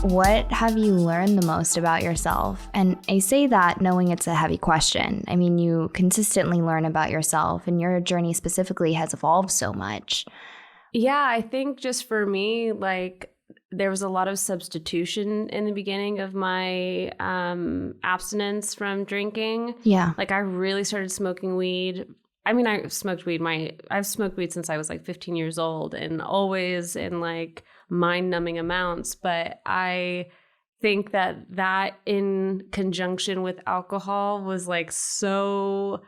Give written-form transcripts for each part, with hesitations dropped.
What have you learned the most about yourself? And I say that knowing it's a heavy question. I mean, you consistently learn about yourself, and your journey specifically has evolved so much. Yeah, I think just for me, like there was a lot of substitution in the beginning of my abstinence from drinking. Yeah. Like I really started smoking weed. I mean, I've smoked weed since I was like 15 years old, and always in like mind-numbing amounts. But I think that in conjunction with alcohol was like so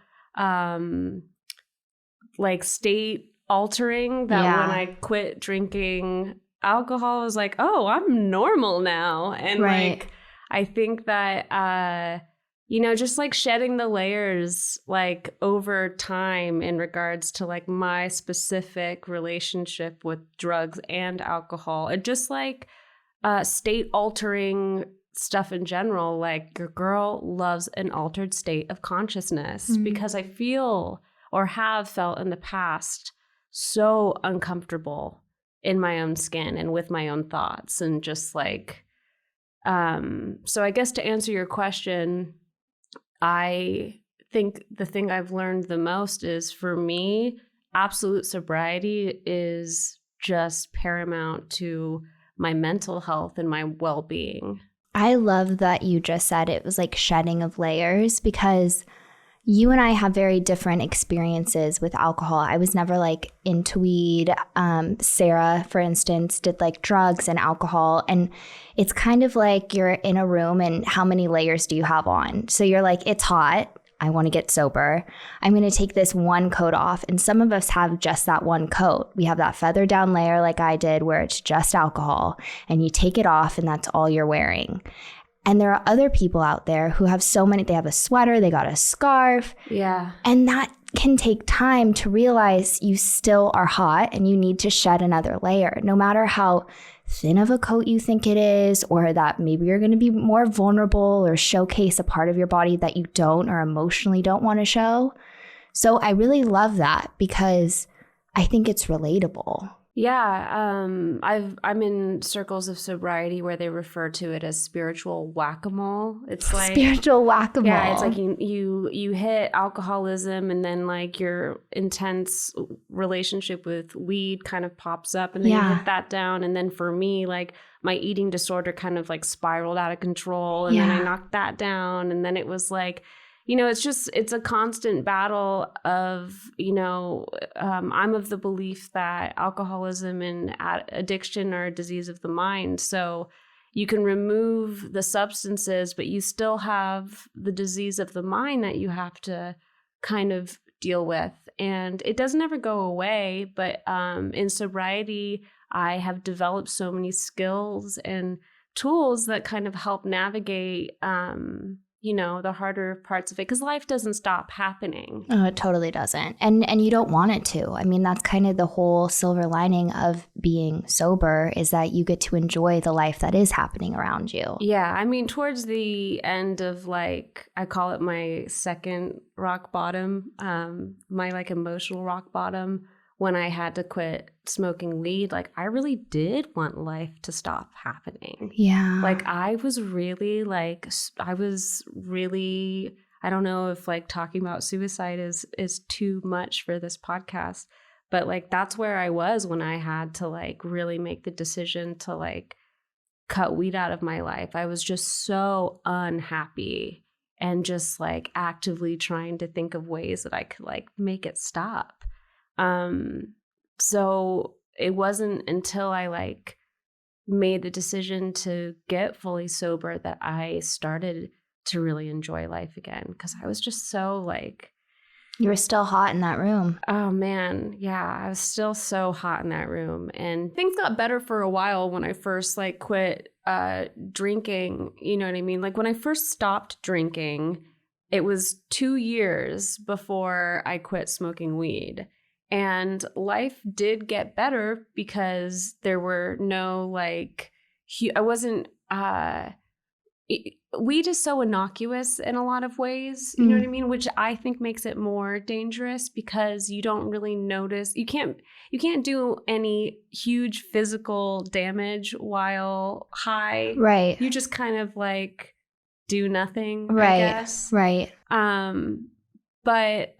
like state altering that when I quit drinking alcohol, I was like, oh, I'm normal now. And like I think that just like shedding the layers like over time in regards to like my specific relationship with drugs and alcohol, and just like state altering stuff in general. Like your girl loves an altered state of consciousness because I feel or have felt in the past so uncomfortable in my own skin and with my own thoughts, and just like so I guess to answer your question, I think the thing I've learned the most is, for me, absolute sobriety is just paramount to my mental health and my well-being. I love that you just said it was like shedding of layers, because you and I have very different experiences with alcohol. I was never like into weed. Sarah, for instance, did like drugs and alcohol. And it's kind of like you're in a room and how many layers do you have on? So you're like, it's hot. I want to get sober. I'm going to take this one coat off. And some of us have just that one coat. We have that feather down layer like I did, where it's just alcohol, and you take it off and that's all you're wearing. And there are other people out there who have so many. They have a sweater, they got a scarf. Yeah. And that can take time to realize you still are hot and you need to shed another layer, no matter how thin of a coat you think it is, or that maybe you're going to be more vulnerable or showcase a part of your body that you don't or emotionally don't want to show. So I really love that, because I think it's relatable. Yeah, I'm in circles of sobriety where they refer to it as spiritual whack-a-mole. It's like spiritual whack-a-mole. Yeah, it's like you hit alcoholism, and then like your intense relationship with weed kind of pops up, and then you hit that down. And then for me, like my eating disorder kind of like spiraled out of control, and then I knocked that down, and then it was like, it's a constant battle of, I'm of the belief that alcoholism and addiction are a disease of the mind. So you can remove the substances, but you still have the disease of the mind that you have to kind of deal with. And it doesn't ever go away. But in sobriety, I have developed so many skills and tools that kind of help navigate the harder parts of it, because life doesn't stop happening. Oh, it totally doesn't. And you don't want it to. I mean, that's kind of the whole silver lining of being sober, is that you get to enjoy the life that is happening around you. Yeah. I mean, towards the end of like, I call it my second rock bottom, my like emotional rock bottom, when I had to quit smoking weed, like I really did want life to stop happening. Yeah. Like I was really, I don't know if like talking about suicide is too much for this podcast, but like that's where I was when I had to like really make the decision to like cut weed out of my life. I was just so unhappy and just like actively trying to think of ways that I could like make it stop. So it wasn't until I like made the decision to get fully sober that I started to really enjoy life again, because I was just so like... You were still hot in that room. Oh man, yeah, I was still so hot in that room. And things got better for a while when I first like quit drinking, you know what I mean? Like when I first stopped drinking, it was 2 years before I quit smoking weed. And life did get better because there were no like, I wasn't weed is so innocuous in a lot of ways, you know what I mean? Which I think makes it more dangerous because you don't really notice. You can't do any huge physical damage while high. Right. You just kind of like do nothing, right. I guess. Right. But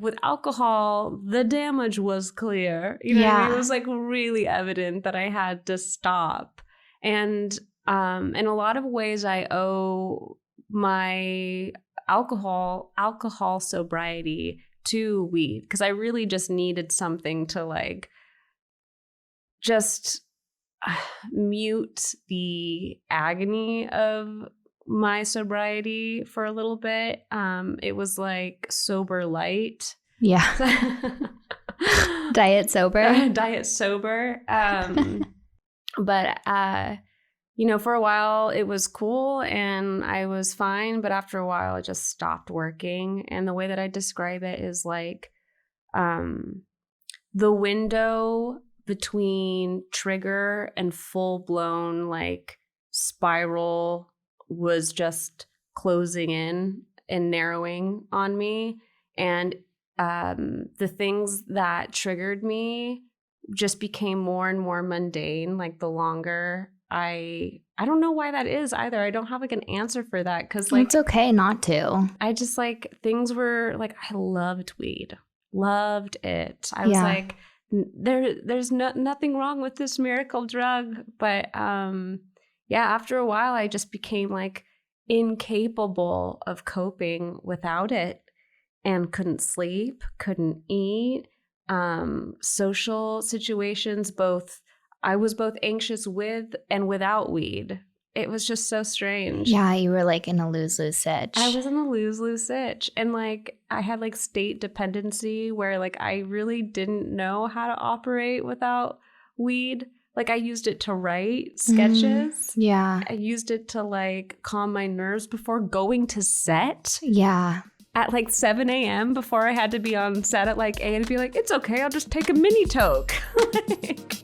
with alcohol, the damage was clear. You know what I mean? It was like really evident that I had to stop. And in a lot of ways, I owe my alcohol sobriety to weed, because I really just needed something to like just mute the agony of my sobriety for a little bit. It was like sober light. Yeah. Diet sober. Diet sober. But you know, for a while it was cool and I was fine, but after a while it just stopped working. And the way that I describe it is like the window between trigger and full-blown like spiral was just closing in and narrowing on me. And the things that triggered me just became more and more mundane, like the longer I don't know why that is either. I don't have like an answer for that, because like it's okay not to. I just like things were like, I loved weed, loved it. I was like, there's nothing wrong with this miracle drug. But after a while I just became like incapable of coping without it, and couldn't sleep, couldn't eat. Social situations, I was both anxious with and without weed. It was just so strange. Yeah, you were like in a lose-lose sitch. I was in a lose-lose sitch. And like I had like state dependency where like I really didn't know how to operate without weed. Like I used it to write sketches. Yeah. I used it to like calm my nerves before going to set. Yeah. At like 7 a.m. before I had to be on set at like 8, and be like, it's okay, I'll just take a mini toke. Like,